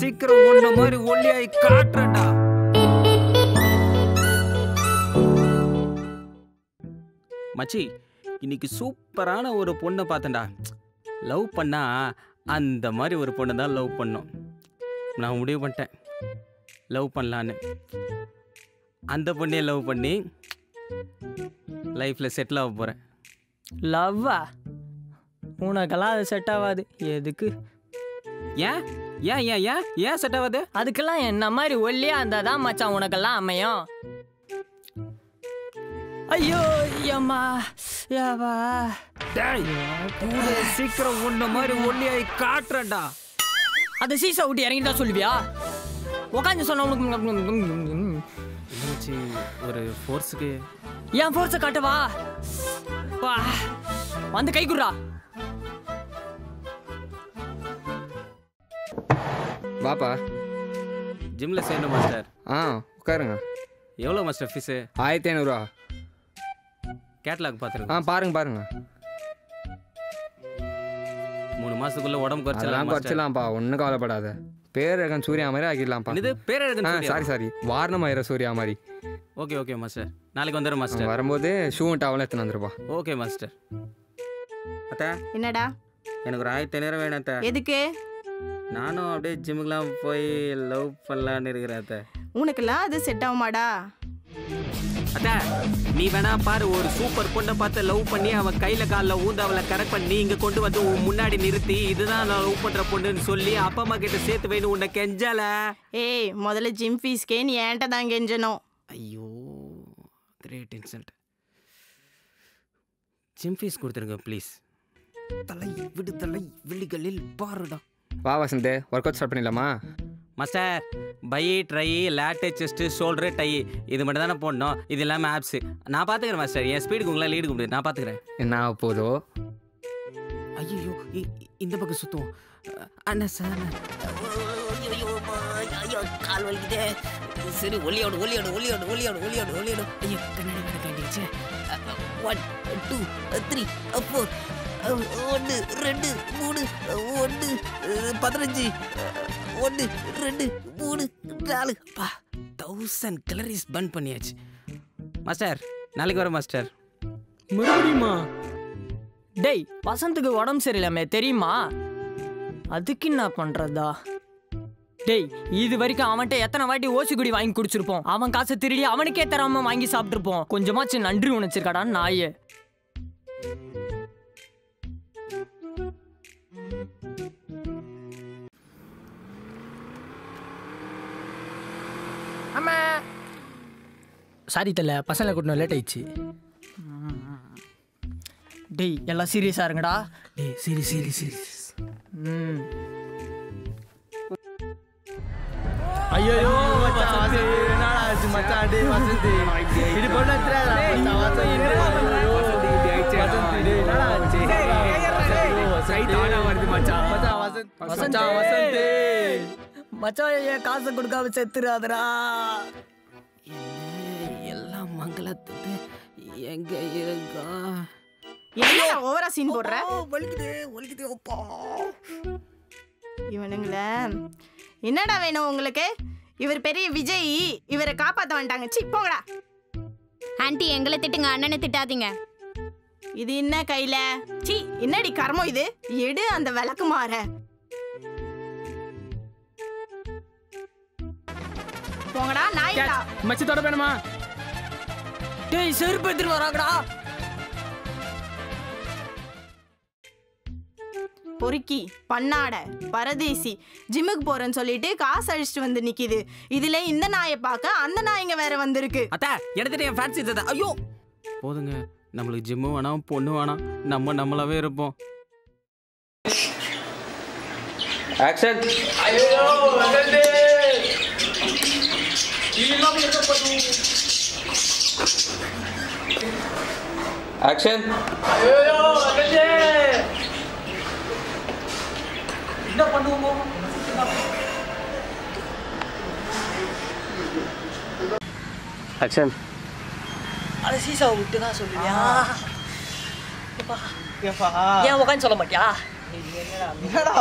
சீக்கிரம் ஒண்ணு மாதிரி ஒல்லியாய் காட்டுறேன்டா. மச்சி, இன்னைக்கு சூப்பரான ஒரு பொண்ணை பார்த்தேன்டா. லவ் பண்ணா அந்த மாதிரி ஒரு பொண்ணை தான் லவ் பண்ணோம். நான் முடிவு பண்ணிட்டேன் லவ் பண்ணலான்னு. அந்த பொண்ணே லவ் பண்ணி லைஃப்பில் செட்டில் ஆக போகிறேன். லவ்வா? உனக்கெல்லாம் அது செட் ஆகாது. எதுக்கு? ஏன் ஏன் ஏன் ஏன் ஏன் செட் ஆகாது? அதுக்கெல்லாம் என்ன மாதிரி ஒல்லியா இருந்தால் தான் மச்சான் உனக்கெல்லாம் அமையும். ஐயோ ஏம்மா ஏவா சீக்கிரம் ஒண்ணு மாதிரி ஒல்லியாய் காட்டுறேன்டா. அதை சீசா விட்டு இறங்கி தான் சொல்லுவியா? உட்காந்து சொன்ன உனக்கு ஒரு ஃபோர்ஸுக்கு ஏன் ஃபோர்ஸை காட்டவா? வந்து கை குடுறா. வாப்பா. ஜிம்ல சேர்ந்து மாஸ்டர். உட்காருங்க. எவ்வளோ மாஸ்டர் ஃபீஸு? 1500 ரூபா. கேட்லாக் பார்த்துருங்க. பாருங்க. 3 மாசத்துக்குள்ள உடம்பு குறைச்சலாம்ப்பா. ஒன்றும் கவலைப்படாத. பேரழகன் சூர்யா மாதிரி ஆக்கிடலாம்ப்பா. இது பேரழகன்? சாரி வாரணமாயிர சூர்யா மாதிரி. Okay master. நாளைக்கு வந்துடுறேன் மாஸ்டர். வரும்போது ஷூ டவலும் எடுத்துன்னு வந்துருப்பா. Okay master. அத்தா என்னடா? எனக்கு ஒரு 1500 வேணும் அத்தா. எதுக்கு? நானும் அப்படியே ஜிம்முக்கெலாம் போய் லவ் பண்ணலான்னு இருக்கிறேன் அத்தா. உனக்கெல்லாம் அது செட் ஆகுமாடா? அத்தா நீ வேணா பாரு, ஒரு சூப்பர் பொண்ணை பார்த்து லவ் பண்ணி அவன் கையில் காலில் ஊந்து அவளை கரெக்ட் பண்ணி இங்கே கொண்டு வந்து முன்னாடி நிறுத்தி இதுதான் நான் லவ் பண்ணுற பொண்ணுன்னு சொல்லி அப்பா அம்மா கிட்ட சேர்த்து வேணும் உன்னை கெஞ்சல. ஏய், முதல்ல ஜிம் ஃபீஸ்க்கே நீ ஏன்ட்ட தான் கெஞ்சணும். ஐயோ கிரேட் இன்சல்ட். ஜிம் ஃபீஸ் கொடுத்துருங்க ப்ளீஸ். தலை விடுதலை விழிகளில் பாருடா. வா வசந்த், ஒர்க் அவுட் ஸ்டார்ட் பண்ணிடலாமா? Master, bi tri lat chest shoulder thigh இது மட்டும் தானே போடணும். இது இல்லாமல் ஆப்ஸு நான் பார்த்துக்கிறேன் மாஸ்டர். என் ஸ்பீடுக்கு உங்களால் லீடு முடியாது, நான் பார்த்துக்கிறேன். என்ன போதோ? ஐயோ இந்த பக்கம் சுற்றுவோம். அண்ணா சார் ஐயோ கால் வலிக்குதே. சரி ஒளியோடு ஐயோ கண்ணாடி மேலே கேட்டுச்சு. 1 2 3 4 1 2 3 1 15 1 2 3 4 பா 1000 கலரிஸ் பர்ன் பண்ணியாச்சு. மாஸ்டர் நாளைக்கு வர மாஸ்டர். மறுபடியுமா? டேய், வசந்துக்கு உடம்பு சரியில்லாமே தெரியுமா? அதுக்கு என்ன பண்றதா? டேய், இது வரைக்கும் அவன்கிட்ட எத்தனை வாட்டி ஓசி குடி வாங்கி குடிச்சிருப்போம். அவன் காசை திருடி அவனுக்கே தராம வாங்கி சாப்பிட்டுருப்போம். கொஞ்சமாச்சு நன்றி உணர்ச்சிருக்காடா நாயே. ஆமா சாரி தல, பசங்களை கூட்டணும் லேட் ஆயிடுச்சு. டேய் எல்லாம் சீரியஸா இருங்கடா. டேய் சீரியஸ். ஐயோ மச்சான், என்னடா ஆச்சு மச்சான்? டேய் வசந்த், இது பண்ணறா மச்சான். வசந்த் டேய் என்னடா ஆச்சு? சைதானா வருது மச்சான். வசந்த் மச்சான் ஏன் காசை கொடுக்காம செத்துறாதடா. எல்லாம் மங்களத்துக்கு எங்க இருக்கா? என்ன ஓவரா சீன் போடுற? வலிக்குது அப்பா. இவனுங்களே என்னடா வேணும் உங்களுக்கு? இவர் பெரிய விஜய், இவரை காப்பாத்த வந்துட்டாங்க. சி போங்கடா. ஆண்டி எங்களை திட்டுங்க, அண்ணனை திட்டாதீங்க. இது என்ன கையில? சி என்னடி கர்மம் இது? எடு அந்த விளக்கு மாற. போங்கடா நாய்டா. மச்சி தொட வேணுமா? டேய் செருப்பு எடுத்துட்டு வராங்கடா. பொறுக்கி பண்ணாட பரதேசி ஜிம்முக்கு போறேன்னு சொல்லிட்டு காசு அழிச்சிட்டு வந்து நிக்குது. இதுல இந்த நாயை பார்க்க அந்த நாய்ங்க வேற வந்திருக்கு. அத்தா எடுத்துட்டு என் ஃபேன்சி தத்த. ஐயோ போதுங்க, நம்மளுக்கு ஜிம்மு வேணாம் பொண்ணு வேணாம், நம்மளாவே இருப்போம். ஆக்ஷன். ஐயோ வசந்த், ஆக்ஷன். ஐயோ வசந்த், என்ன பண்ணுவோம்? ஆக்ஷன். அட சீசா விட்டு தான் சொல்லுவியா? ஏன் உட்காந்து சொல்ல மாட்டியா? என்னடா